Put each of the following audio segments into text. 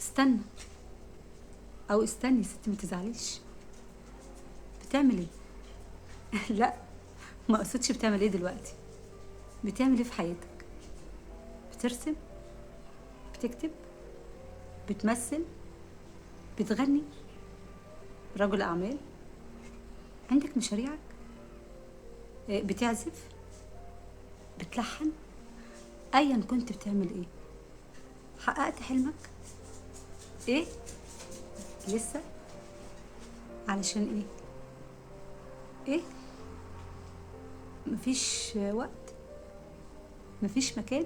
استنى، او استني يا ستي، ما تزعليش. بتعمل ايه؟ لا، ما اقصدش بتعمل ايه دلوقتي. بتعمل ايه في حياتك؟ بترسم؟ بتكتب؟ بتمثل؟ بتغني؟ رجل اعمال؟ عندك مشاريعك؟ بتعزف؟ بتلحن؟ ايا كنت بتعمل ايه؟ حققت حلمك؟ ايه؟ لسه؟ علشان ايه؟ ايه؟ مفيش وقت؟ مفيش مكان؟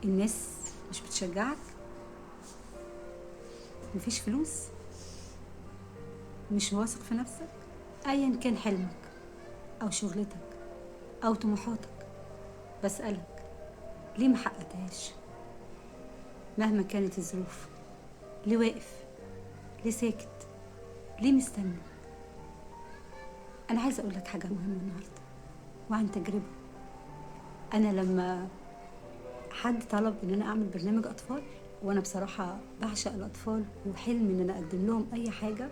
الناس مش بتشجعك؟ مفيش فلوس؟ مش واثق في نفسك؟ ايا كان حلمك او شغلتك او طموحاتك، بسألك ليه ما حققتهاش؟ مهما كانت الظروف، ليه واقف؟ ليه ساكت؟ ليه مستني؟ انا عايزه اقول لك حاجه مهمه النهارده وعن تجربه. انا لما حد طلب ان انا اعمل برنامج اطفال، وانا بصراحه بعشق الاطفال وحلمي ان انا اقدم لهم اي حاجه،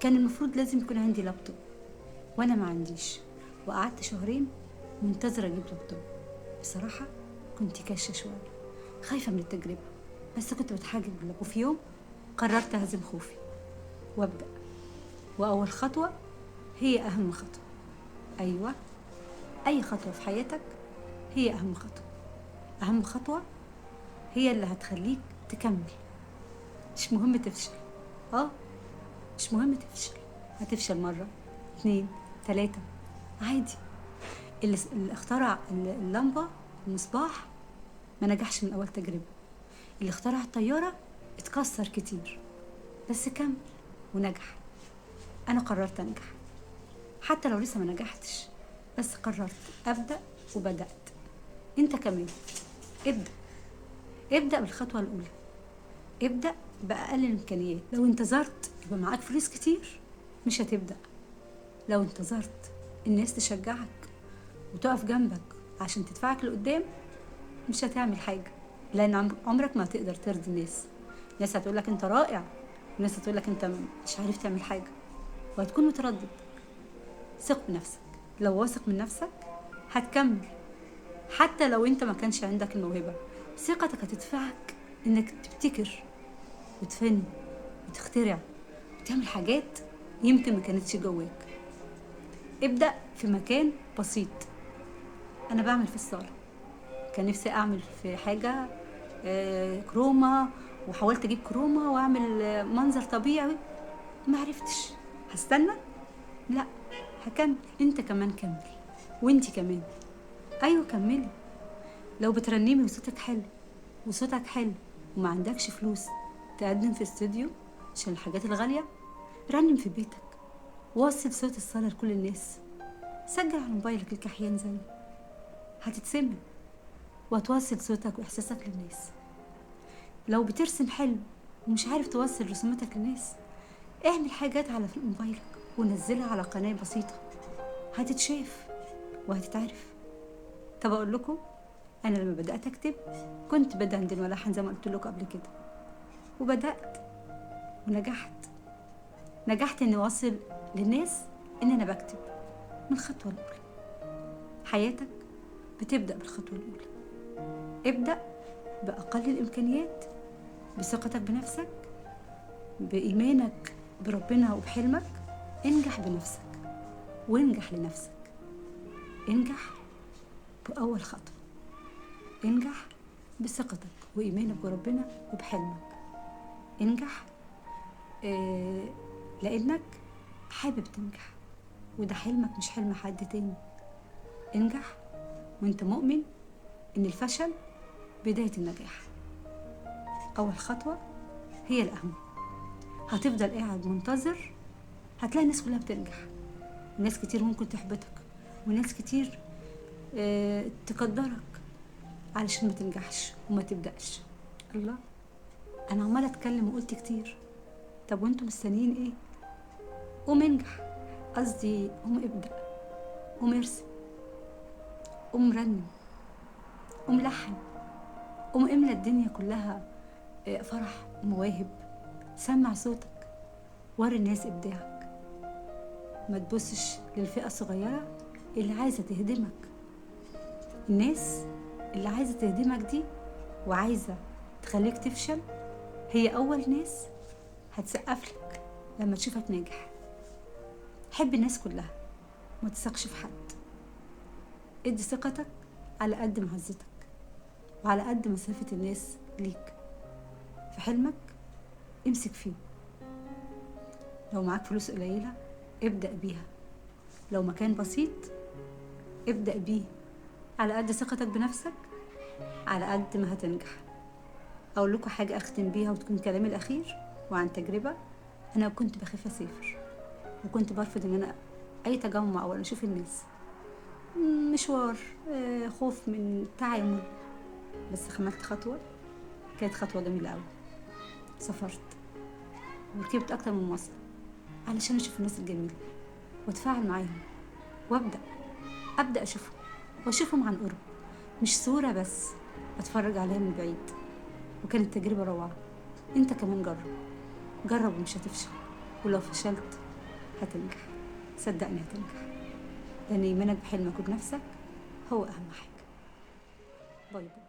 كان المفروض لازم يكون عندي لابتوب، وانا ما عنديش. وقعدت شهرين منتظره اجيب لابتوب. بصراحه كنت كاشة شويه، خايفه من التجربه، بس كنت بتحجج بالله. وفي يوم قررت اهزم خوفي وابدا. واول خطوه هي اهم خطوه. ايوه، اي خطوه في حياتك هي اهم خطوه. اهم خطوه هي اللي هتخليك تكمل. مش مهم تفشل. اه، مش مهم تفشل. هتفشل مرة، اتنين، تلاتة، عادي. اللي اخترع اللمبة، المصباح، ما نجحش من أول تجربة. اللي اخترع الطيارة اتكسر كتير، بس كمل ونجح. أنا قررت أنجح حتى لو لسه ما نجحتش، بس قررت أبدأ وبدأت. أنت كمان ابدأ. ابدأ بالخطوة الأولى. ابدأ بأقل الإمكانيات. لو انتظرت يبقى معاك فلوس كتير مش هتبدأ. لو انتظرت الناس تشجعك وتقف جنبك عشان تدفعك لقدام مش هتعمل حاجة، لأن عمرك ما هتقدر ترضي الناس. ناس هتقولك انت رائع، وناس هتقولك انت مش عارف تعمل حاجة، وهتكون متردد. ثق بنفسك. لو واثق من نفسك هتكمل حتى لو انت ما كانش عندك الموهبة. ثقتك هتدفعك انك تبتكر وتفني وتخترع وتعمل حاجات يمكن ما كانتش جواك. ابدأ في مكان بسيط. أنا بعمل في الصالة، كان نفسي أعمل في حاجة كروما، وحاولت أجيب كروما وأعمل منظر طبيعي، ما عرفتش. هستنى؟ لا، هكمل. انت كمان كمل، وانتي كمان. ايوه كملي. لو بترنمي وصوتك حلو، وصوتك حلو وما عندكش فلوس تقدم في استوديو عشان الحاجات الغالية، رنم في بيتك. وصل صوت الصلاة لكل الناس. سجل على موبايلك الكحيان زي هتتسمع، وهتوصل صوتك واحساسك للناس. لو بترسم حلو ومش عارف توصل رسوماتك للناس، اعمل حاجات على موبايلك ونزلها على قناة بسيطة، هتتشاف وهتتعرف. طب اقول لكم، انا لما بدأت اكتب كنت بدندن ولحن زي ما قلت لكم قبل كده، وبدأت ونجحت. نجحت اني اوصل للناس ان انا بكتب من الخطوة الاولى. حياتك بتبدأ بالخطوة الاولى. ابدأ بأقل الامكانيات، بثقتك بنفسك، بإيمانك بربنا وبحلمك. انجح بنفسك وانجح لنفسك. انجح بأول خطوة. انجح بثقتك وإيمانك بربنا وبحلمك. انجح لأنك حابب تنجح، وده حلمك مش حلم حد تاني. انجح وانت مؤمن ان الفشل بداية النجاح. أول خطوة هي الأهم. هتفضل قاعد منتظر، هتلاقي الناس كلها بتنجح. ناس كتير ممكن تحبطك، وناس كتير تقدرك علشان ما تنجحش وما تبدأش. الله، أنا عمالة أتكلم وقلت كتير. طب وانتم مستنيين ايه؟ قوم انجح. قصدي قوم ابدأ، قوم ارسم، قوم رنم، قوم لحن، قوم املى الدنيا كلها فرح ومواهب. سمع صوتك، وري الناس إبداعك. ما تبصش للفئة الصغيرة اللي عايزة تهدمك. الناس اللي عايزة تهدمك دي وعايزة تخليك تفشل هي أول ناس هتسقف لك لما تشوفك ناجح. حب الناس كلها، ما تثقش في حد. ادي ثقتك على قد معزتك وعلى قد مسافة الناس ليك. في حلمك امسك فيه. لو معاك فلوس قليلة ابدأ بيها. لو مكان بسيط ابدأ بيه. على قد ثقتك بنفسك على قد ما هتنجح. أقول لكم حاجة أختم بيها وتكون كلامي الأخير وعن تجربة. أنا كنت بخاف أسافر وكنت برفض إن أنا أي تجمع أو أنا أشوف الناس. مشوار، خوف من التعامل. بس عملت خطوة، كانت خطوة جميلة أوي. سافرت وركبت أكتر من مصر علشان أشوف الناس الجميلة وأتفاعل معاهم أبدأ أشوفهم وأشوفهم عن قرب، مش صورة بس أتفرج عليها من بعيد. وكانت تجربة روعة. أنت كمان جرب ومش هتفشل، ولو فشلت هتنجح. صدقني هتنجح، لأن إيمانك بحلمك وبنفسك هو أهم حاجة. باي باي.